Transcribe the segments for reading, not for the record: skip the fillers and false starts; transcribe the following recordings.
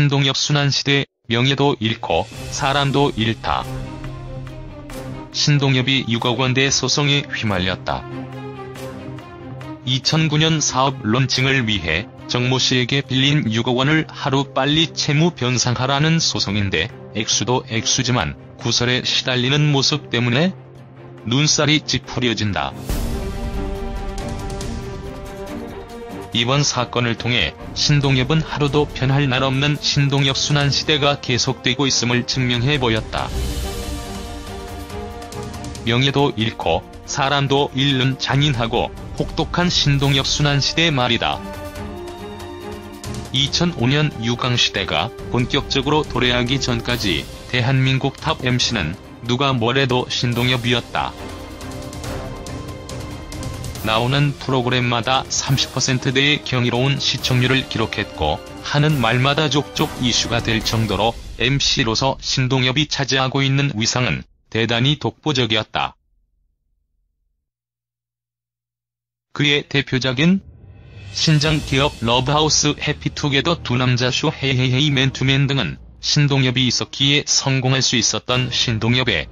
신동엽 순환시대, 명예도 잃고 사람도 잃다. 신동엽이 6억 원대 소송에 휘말렸다. 2009년 사업 론칭을 위해 정모 씨에게 빌린 6억 원을 하루빨리 채무 변상하라는 소송인데 액수도 액수지만 구설에 시달리는 모습 때문에 눈살이 찌푸려진다. 이번 사건을 통해 신동엽은 하루도 편할 날 없는 신동엽 순환시대가 계속되고 있음을 증명해 보였다. 명예도 잃고 사람도 잃는 잔인하고 혹독한 신동엽 순환시대 말이다. 2005년 유광시대가 본격적으로 도래하기 전까지 대한민국 탑 MC는 누가 뭐래도 신동엽이었다. 나오는 프로그램마다 30%대의 경이로운 시청률을 기록했고 하는 말마다 족족 이슈가 될 정도로 MC로서 신동엽이 차지하고 있는 위상은 대단히 독보적이었다. 그의 대표작인 신장 기업 러브하우스 해피투게더 두 남자 쇼 헤이헤이헤이 맨투맨 등은 신동엽이 있었기에 성공할 수 있었던 신동엽에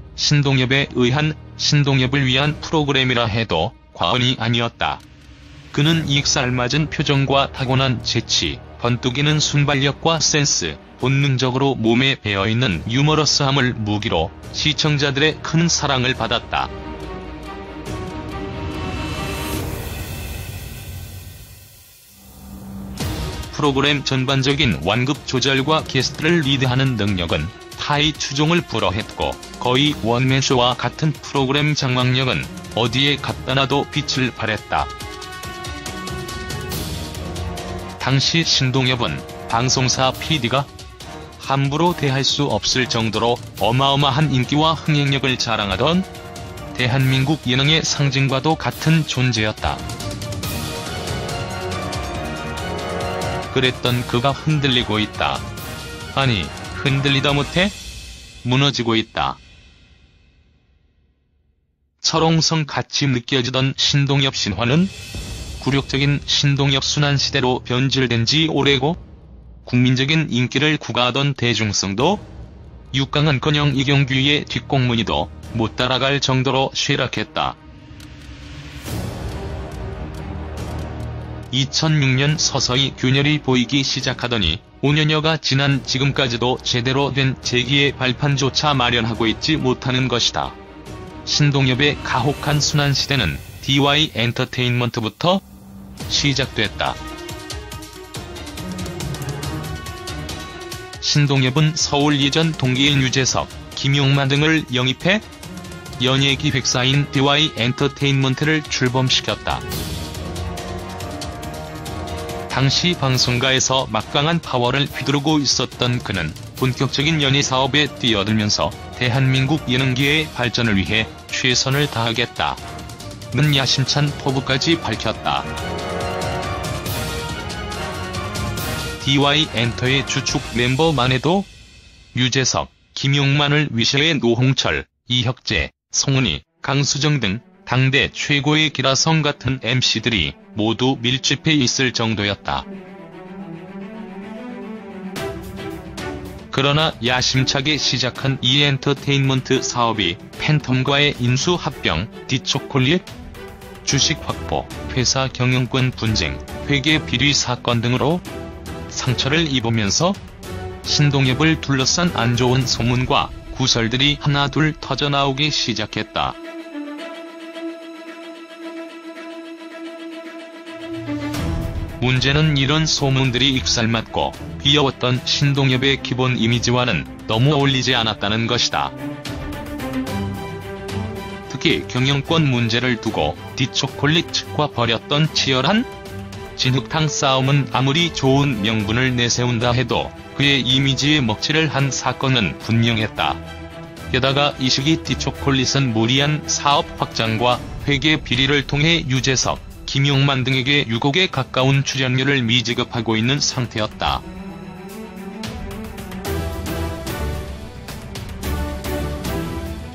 의한 신동엽을 위한 프로그램이라 해도 과언이 아니었다. 그는 익살맞은 표정과 타고난 재치, 번뜩이는 순발력과 센스, 본능적으로 몸에 배어있는 유머러스함을 무기로 시청자들의 큰 사랑을 받았다. 프로그램 전반적인 완급 조절과 게스트를 리드하는 능력은 타의 추종을 불허했고 거의 원맨쇼와 같은 프로그램 장악력은 어디에 갖다 놔도 빛을 발했다. 당시 신동엽은 방송사 PD가 함부로 대할 수 없을 정도로 어마어마한 인기와 흥행력을 자랑하던 대한민국 예능의 상징과도 같은 존재였다. 그랬던 그가 흔들리고 있다. 아니, 흔들리다 못해 무너지고 있다. 철옹성같이 느껴지던 신동엽 신화는 굴욕적인 신동엽 순환시대로 변질된 지 오래고 국민적인 인기를 구가하던 대중성도 육강은커녕 이경규의 뒷공문이도 못 따라갈 정도로 쇠락했다. 2006년 서서히 균열이 보이기 시작하더니 5년여가 지난 지금까지도 제대로 된 재기의 발판조차 마련하고 있지 못하는 것이다. 신동엽의 가혹한 순환시대는 DY 엔터테인먼트부터 시작됐다. 신동엽은 서울 예전 동기인 유재석, 김용만 등을 영입해 연예기획사인 DY 엔터테인먼트를 출범시켰다. 당시 방송가에서 막강한 파워를 휘두르고 있었던 그는 본격적인 연예사업에 뛰어들면서 대한민국 예능계의 발전을 위해 최선을 다하겠다는 야심찬 포부까지 밝혔다. DY 엔터의 주축 멤버만 해도 유재석, 김용만을 위시해 노홍철, 이혁재, 송은이, 강수정 등 당대 최고의 기라성 같은 MC들이 모두 밀집해 있을 정도였다. 그러나 야심차게 시작한 이 엔터테인먼트 사업이 팬텀과의 인수 합병, 디초콜릿, 주식 확보, 회사 경영권 분쟁, 회계 비리 사건 등으로 상처를 입으면서 신동엽을 둘러싼 안 좋은 소문과 구설들이 하나둘 터져나오기 시작했다. 문제는 이런 소문들이 익살맞고 귀여웠던 신동엽의 기본 이미지와는 너무 어울리지 않았다는 것이다. 특히 경영권 문제를 두고 디초콜릿 측과 벌였던 치열한 진흙탕 싸움은 아무리 좋은 명분을 내세운다 해도 그의 이미지에 먹칠을 한 사건은 분명했다. 게다가 이 시기 디초콜릿은 무리한 사업 확장과 회계 비리를 통해 유재석, 김용만 등에게 6억에 가까운 출연료를 미지급하고 있는 상태였다.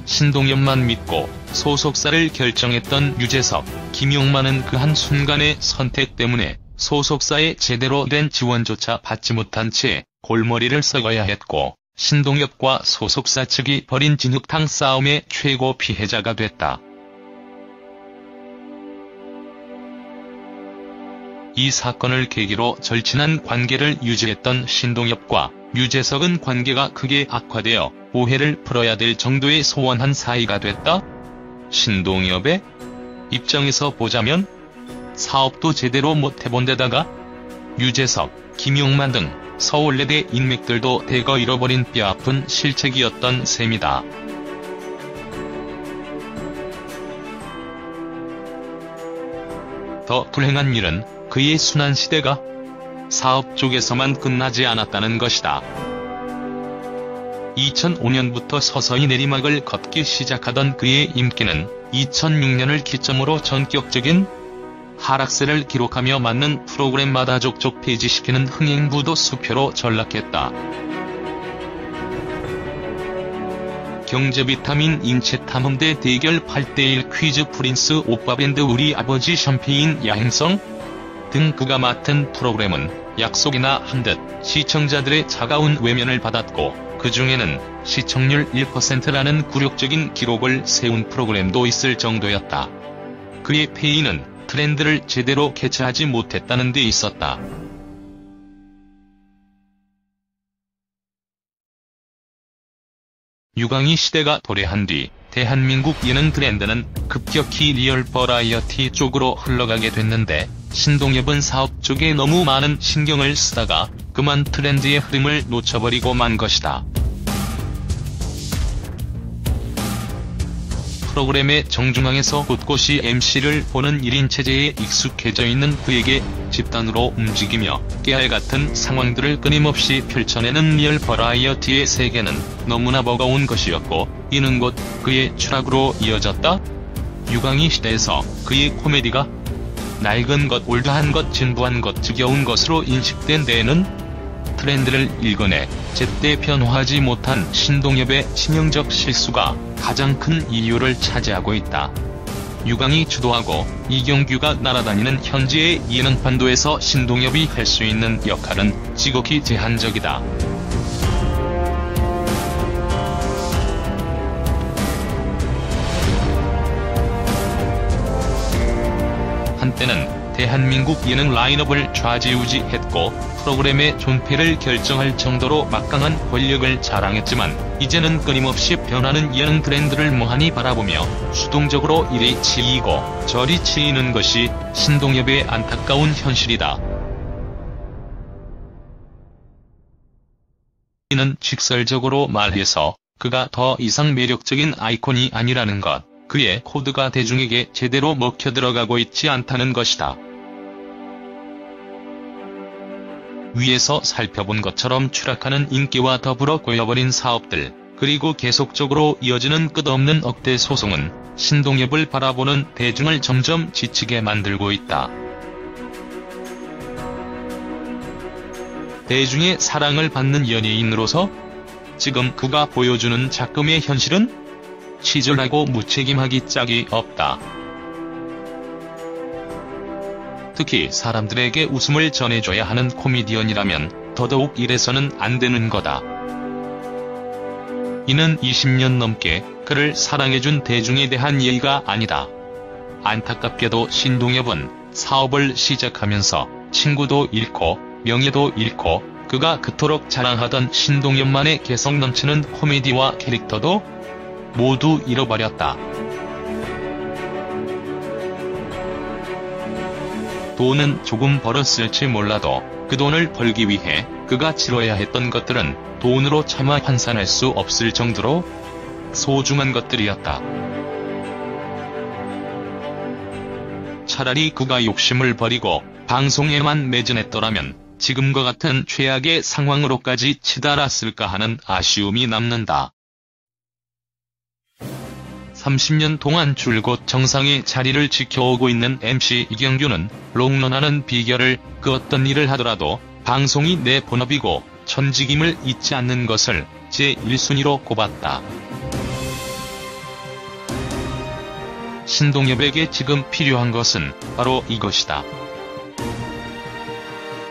신동엽만 믿고 소속사를 결정했던 유재석, 김용만은 그 한순간의 선택 때문에 소속사의 제대로 된 지원조차 받지 못한 채 골머리를 썩어야 했고 신동엽과 소속사 측이 벌인 진흙탕 싸움의 최고 피해자가 됐다. 이 사건을 계기로 절친한 관계를 유지했던 신동엽과 유재석은 관계가 크게 악화되어 오해를 풀어야 될 정도의 소원한 사이가 됐다. 신동엽의 입장에서 보자면 사업도 제대로 못해본 데다가 유재석, 김용만 등 서울예대 인맥들도 대거 잃어버린 뼈아픈 실책이었던 셈이다. 더 불행한 일은 그의 순환시대가 사업 쪽에서만 끝나지 않았다는 것이다. 2005년부터 서서히 내리막을 걷기 시작하던 그의 인기는 2006년을 기점으로 전격적인 하락세를 기록하며 맞는 프로그램마다 족족 폐지시키는 흥행부도 수표로 전락했다. 경제비타민 인체탐험대 대결 8대1 퀴즈 프린스 오빠밴드 우리 아버지 샴페인 야행성 등 그가 맡은 프로그램은 약속이나 한 듯 시청자들의 차가운 외면을 받았고 그 중에는 시청률 1%라는 굴욕적인 기록을 세운 프로그램도 있을 정도였다. 그의 폐인은 트렌드를 제대로 캐치하지 못했다는 데 있었다. 유광희 시대가 도래한 뒤 대한민국 예능 트렌드는 급격히 리얼 버라이어티 쪽으로 흘러가게 됐는데 신동엽은 사업 쪽에 너무 많은 신경을 쓰다가 그만 트렌드의 흐름을 놓쳐버리고 만 것이다. 프로그램의 정중앙에서 곳곳이 MC를 보는 1인 체제에 익숙해져 있는 그에게 집단으로 움직이며 깨알같은 상황들을 끊임없이 펼쳐내는 리얼 버라이어티의 세계는 너무나 버거운 것이었고 이는 곧 그의 추락으로 이어졌다. 유광희 시대에서 그의 코미디가 낡은 것, 올드한 것, 진부한 것, 지겨운 것으로 인식된 데에는 트렌드를 읽어내 제때 변화하지 못한 신동엽의 치명적 실수가 가장 큰 이유를 차지하고 있다. 유광희 주도하고 이경규가 날아다니는 현재의 예능 판도에서 신동엽이 할 수 있는 역할은 지극히 제한적이다. 한때는 대한민국 예능 라인업을 좌지우지했고 프로그램의 존폐를 결정할 정도로 막강한 권력을 자랑했지만 이제는 끊임없이 변하는 예능 트렌드를 멍하니 바라보며 수동적으로 이리 치이고 저리 치이는 것이 신동엽의 안타까운 현실이다. 이는 직설적으로 말해서 그가 더 이상 매력적인 아이콘이 아니라는 것, 그의 코드가 대중에게 제대로 먹혀들어가고 있지 않다는 것이다. 위에서 살펴본 것처럼 추락하는 인기와 더불어 꼬여버린 사업들, 그리고 계속적으로 이어지는 끝없는 억대 소송은 신동엽을 바라보는 대중을 점점 지치게 만들고 있다. 대중의 사랑을 받는 연예인으로서 지금 그가 보여주는 작금의 현실은 치졸하고 무책임하기 짝이 없다. 특히 사람들에게 웃음을 전해줘야 하는 코미디언이라면 더더욱 이래서는 안 되는 거다. 이는 20년 넘게 그를 사랑해준 대중에 대한 예의가 아니다. 안타깝게도 신동엽은 사업을 시작하면서 친구도 잃고 명예도 잃고 그가 그토록 자랑하던 신동엽만의 개성 넘치는 코미디와 캐릭터도 모두 잃어버렸다. 돈은 조금 벌었을지 몰라도 그 돈을 벌기 위해 그가 치러야 했던 것들은 돈으로 차마 환산할 수 없을 정도로 소중한 것들이었다. 차라리 그가 욕심을 버리고 방송에만 매진했더라면 지금과 같은 최악의 상황으로까지 치달았을까 하는 아쉬움이 남는다. 30년 동안 줄곧 정상의 자리를 지켜오고 있는 MC 이경규는 롱런하는 비결을 그 어떤 일을 하더라도 방송이 내 본업이고 천직임을 잊지 않는 것을 제1순위로 꼽았다. 신동엽에게 지금 필요한 것은 바로 이것이다.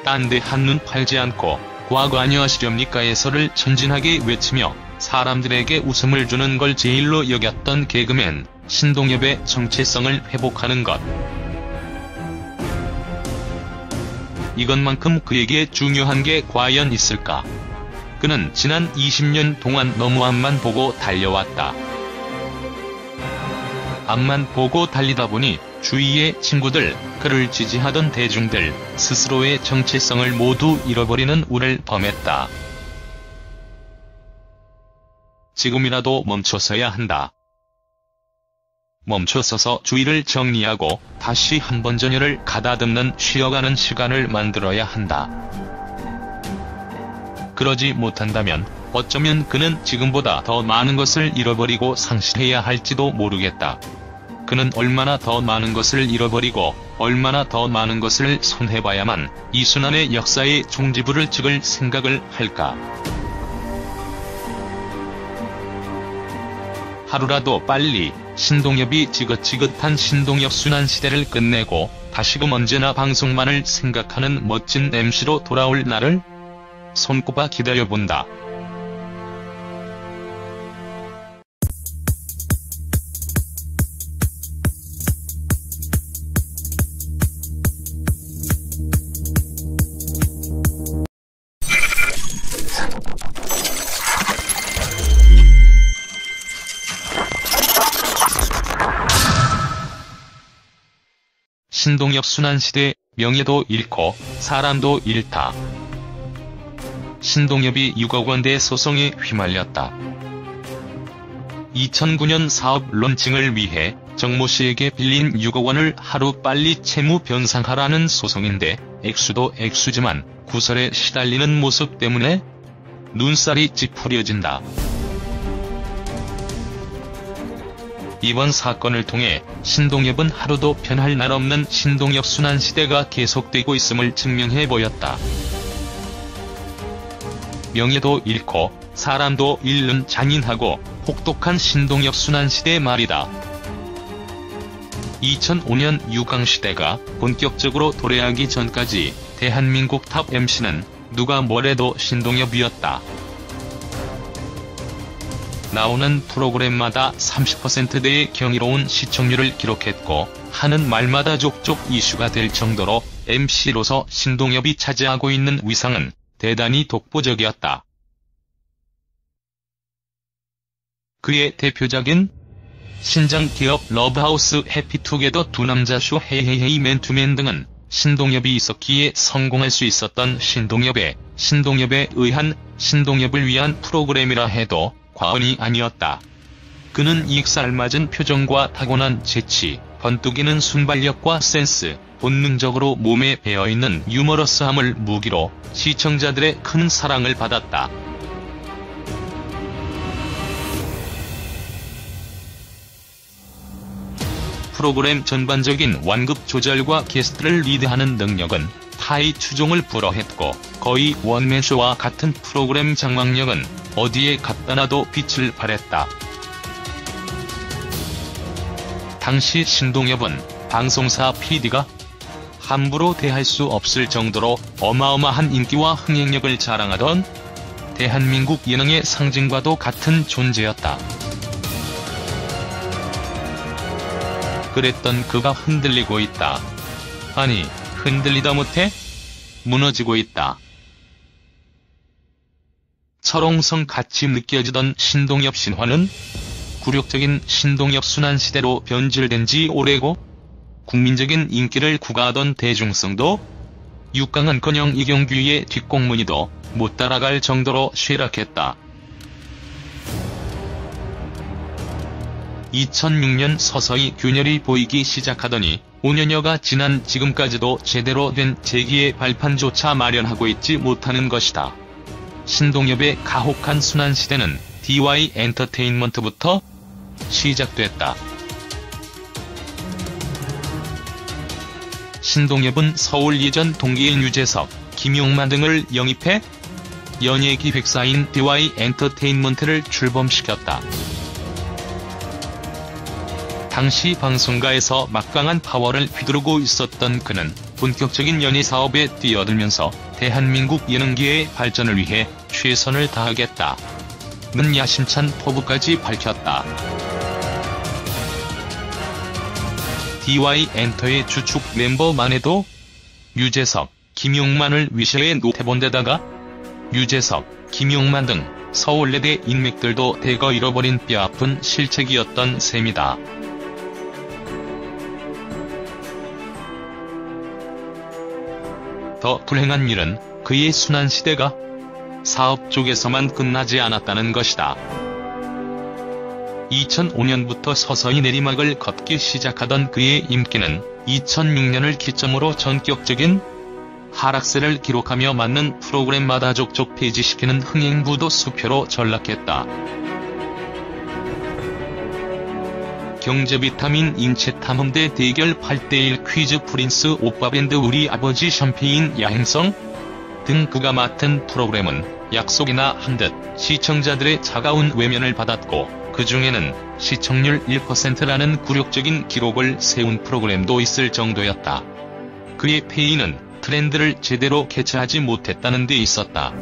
딴 데 한눈 팔지 않고 과거 아니하시렵니까에서를 천진하게 외치며 사람들에게 웃음을 주는 걸 제일로 여겼던 개그맨 신동엽의 정체성을 회복하는 것. 이것만큼 그에게 중요한 게 과연 있을까? 그는 지난 20년 동안 너무 앞만 보고 달려왔다. 앞만 보고 달리다 보니 주위의 친구들, 그를 지지하던 대중들, 스스로의 정체성을 모두 잃어버리는 우를 범했다. 지금이라도 멈춰서야 한다. 멈춰서서 주위를 정리하고 다시 한번 전열을 가다듬는 쉬어가는 시간을 만들어야 한다. 그러지 못한다면 어쩌면 그는 지금보다 더 많은 것을 잃어버리고 상실해야 할지도 모르겠다. 그는 얼마나 더 많은 것을 잃어버리고 얼마나 더 많은 것을 손해봐야만 이 순환의 역사의 종지부를 찍을 생각을 할까. 하루라도 빨리 신동엽이 지긋지긋한 신동엽 순환 시대를 끝내고 다시금 언제나 방송만을 생각하는 멋진 MC로 돌아올 날을 손꼽아 기다려본다. 신동엽 순환시대, 명예도 잃고 사람도 잃다. 신동엽이 6억 원대 소송에 휘말렸다. 2009년 사업 론칭을 위해 정모 씨에게 빌린 6억 원을 하루빨리 채무 변상하라는 소송인데 액수도 액수지만 구설에 시달리는 모습 때문에 눈살이 찌푸려진다. 이번 사건을 통해 신동엽은 하루도 편할 날 없는 신동엽 순환시대가 계속되고 있음을 증명해 보였다. 명예도 잃고 사람도 잃는 잔인하고 혹독한 신동엽 순환시대 말이다. 2005년 6강시대가 본격적으로 도래하기 전까지 대한민국 탑 MC는 누가 뭐래도 신동엽이었다. 나오는 프로그램마다 30%대의 경이로운 시청률을 기록했고 하는 말마다 족족 이슈가 될 정도로 MC로서 신동엽이 차지하고 있는 위상은 대단히 독보적이었다. 그의 대표작인 신장 기업 러브하우스 해피투게더 두 남자 쇼 헤이헤이헤이 맨투맨 등은 신동엽이 있었기에 성공할 수 있었던 신동엽에 의한 신동엽을 위한 프로그램이라 해도 과언이 아니었다. 그는 이익사 알맞은 표정과 타고난 재치, 번뜩이는 순발력과 센스, 본능적으로 몸에 배어있는 유머러스함을 무기로 시청자들의 큰 사랑을 받았다. 프로그램 전반적인 완급 조절과 게스트를 리드하는 능력은 타의 추종을 불허했고 거의 원맨쇼와 같은 프로그램 장악력은 어디에 갖다 놔도 빛을 발했다. 당시 신동엽은 방송사 PD가 함부로 대할 수 없을 정도로 어마어마한 인기와 흥행력을 자랑하던 대한민국 예능의 상징과도 같은 존재였다. 그랬던 그가 흔들리고 있다. 아니, 흔들리다 못해 무너지고 있다. 철옹성같이 느껴지던 신동엽 신화는 굴욕적인 신동엽 순환시대로 변질된 지 오래고 국민적인 인기를 구가하던 대중성도 6강은커녕 이경규의 뒷공무니도 못 따라갈 정도로 쇠락했다. 2006년 서서히 균열이 보이기 시작하더니 5년여가 지난 지금까지도 제대로 된 재기의 발판조차 마련하고 있지 못하는 것이다. 신동엽의 가혹한 순환시대는 DY 엔터테인먼트부터 시작됐다. 신동엽은 서울 예전 동기인 유재석, 김용만 등을 영입해 연예기획사인 DY 엔터테인먼트를 출범시켰다. 당시 방송가에서 막강한 파워를 휘두르고 있었던 그는 본격적인 연예사업에 뛰어들면서 대한민국 예능계의 발전을 위해 최선을 다하겠다 는 야심찬 포부까지 밝혔다. DY엔터의 주축 멤버만 해도 유재석, 김용만을 위시에 놓태본 데다가 유재석, 김용만 등 서울예대 인맥들도 대거 잃어버린 뼈아픈 실책이었던 셈이다. 더 불행한 일은 그의 순환 시대가 사업 쪽에서만 끝나지 않았다는 것이다. 2005년부터 서서히 내리막을 걷기 시작하던 그의 인기는 2006년을 기점으로 전격적인 하락세를 기록하며 맞는 프로그램마다 족족 폐지시키는 흥행부도 수표로 전락했다. 경제비타민 인체탐험대 대결 8대1 퀴즈 프린스 오빠밴드 우리 아버지 샴페인 야행성 등 그가 맡은 프로그램은 약속이나 한 듯 시청자들의 차가운 외면을 받았고 그 중에는 시청률 1%라는 굴욕적인 기록을 세운 프로그램도 있을 정도였다. 그의 폐인은 트렌드를 제대로 캐치하지 못했다는 데 있었다.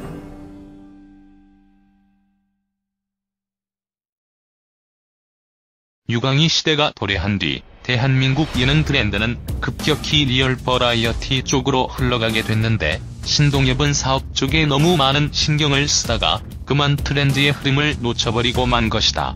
유광희 시대가 도래한 뒤 대한민국 예능 트렌드는 급격히 리얼 버라이어티 쪽으로 흘러가게 됐는데 신동엽은 사업 쪽에 너무 많은 신경을 쓰다가 그만 트렌드의 흐름을 놓쳐버리고 만 것이다.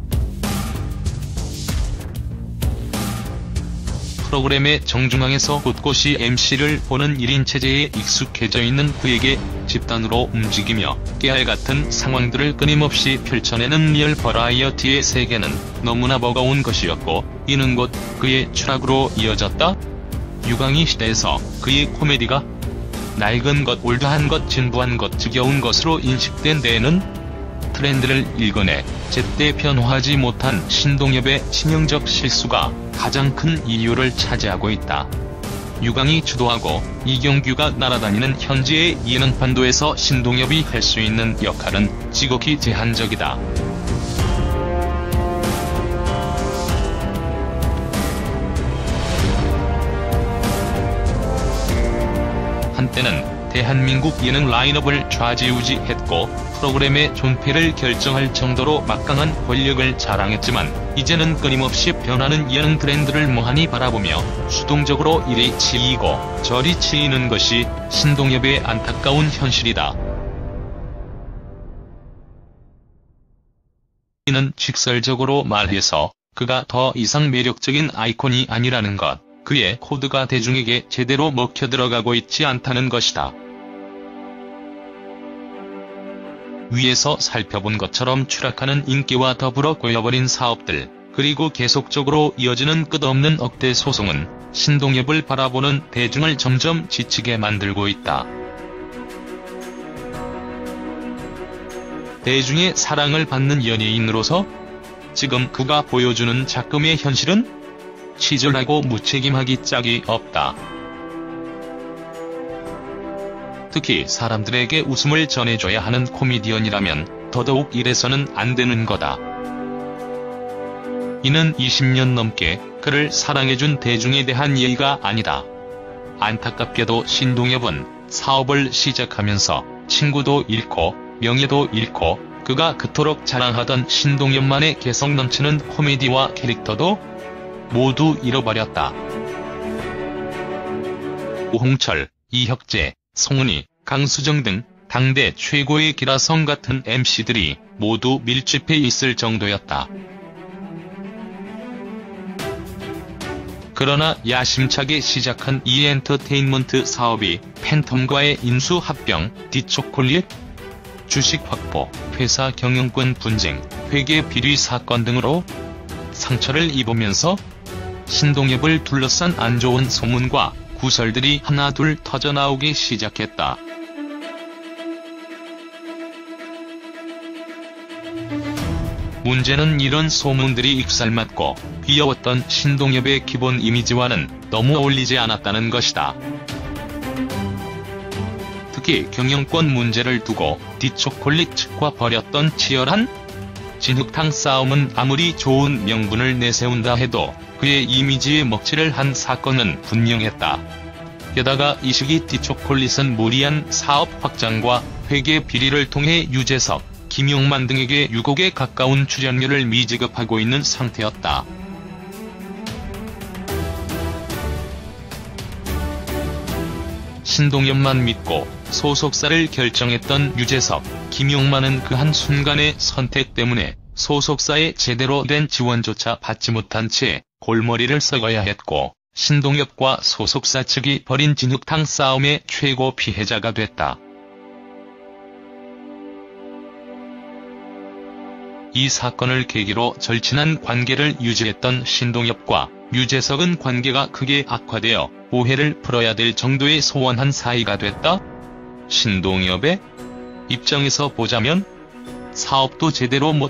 프로그램의 정중앙에서 곳곳이 MC를 보는 1인 체제에 익숙해져 있는 그에게 집단으로 움직이며 깨알같은 상황들을 끊임없이 펼쳐내는 리얼 버라이어티의 세계는 너무나 버거운 것이었고 이는 곧 그의 추락으로 이어졌다. 유광희 시대에서 그의 코미디가 낡은 것, 올드한 것, 진부한 것, 지겨운 것으로 인식된 데에는 트렌드를 읽어내 제때 변화하지 못한 신동엽의 치명적 실수가 가장 큰 이유를 차지하고 있다. 유광희 주도하고 이경규가 날아다니는 현재의 예능판도에서 신동엽이 할 수 있는 역할은 지극히 제한적이다. 한때는 대한민국 예능 라인업을 좌지우지했고 프로그램의 존폐를 결정할 정도로 막강한 권력을 자랑했지만 이제는 끊임없이 변하는 예능 트렌드를 멍하니 바라보며 수동적으로 이리 치이고 저리 치이는 것이 신동엽의 안타까운 현실이다. 이는 직설적으로 말해서 그가 더 이상 매력적인 아이콘이 아니라는 것, 그의 코드가 대중에게 제대로 먹혀들어가고 있지 않다는 것이다. 위에서 살펴본 것처럼 추락하는 인기와 더불어 꼬여버린 사업들, 그리고 계속적으로 이어지는 끝없는 억대 소송은 신동엽을 바라보는 대중을 점점 지치게 만들고 있다. 대중의 사랑을 받는 연예인으로서 지금 그가 보여주는 작금의 현실은 치졸하고 무책임하기 짝이 없다. 특히 사람들에게 웃음을 전해줘야 하는 코미디언이라면 더더욱 이래서는 안 되는 거다. 이는 20년 넘게 그를 사랑해준 대중에 대한 예의가 아니다. 안타깝게도 신동엽은 사업을 시작하면서 친구도 잃고 명예도 잃고 그가 그토록 자랑하던 신동엽만의 개성 넘치는 코미디와 캐릭터도 모두 잃어버렸다. 오홍철, 이혁재, 송은이, 강수정 등 당대 최고의 기라성 같은 MC들이 모두 밀집해 있을 정도였다. 그러나 야심차게 시작한 이엔터테인먼트 사업이 팬텀과의 인수합병, 디초콜릿, 주식 확보, 회사 경영권 분쟁, 회계 비리 사건 등으로 상처를 입으면서 신동엽을 둘러싼 안 좋은 소문과 구설들이 하나둘 터져나오기 시작했다. 문제는 이런 소문들이 익살맞고 귀여웠던 신동엽의 기본 이미지와는 너무 어울리지 않았다는 것이다. 특히 경영권 문제를 두고 디초콜릿 측과 벌였던 치열한 진흙탕 싸움은 아무리 좋은 명분을 내세운다 해도 그의 이미지에 먹칠을 한 사건은 분명했다. 게다가 이 시기 티초콜릿은 무리한 사업 확장과 회계 비리를 통해 유재석, 김용만 등에게 6억에 가까운 출연료를 미지급하고 있는 상태였다. 신동엽만 믿고 소속사를 결정했던 유재석, 김용만은 그 한순간의 선택 때문에 소속사의 제대로 된 지원조차 받지 못한 채 골머리를 썩어야 했고, 신동엽과 소속사 측이 벌인 진흙탕 싸움의 최고 피해자가 됐다. 이 사건을 계기로 절친한 관계를 유지했던 신동엽과 유재석은 관계가 크게 악화되어 오해를 풀어야 될 정도의 소원한 사이가 됐다. 신동엽의 입장에서 보자면 사업도 제대로 못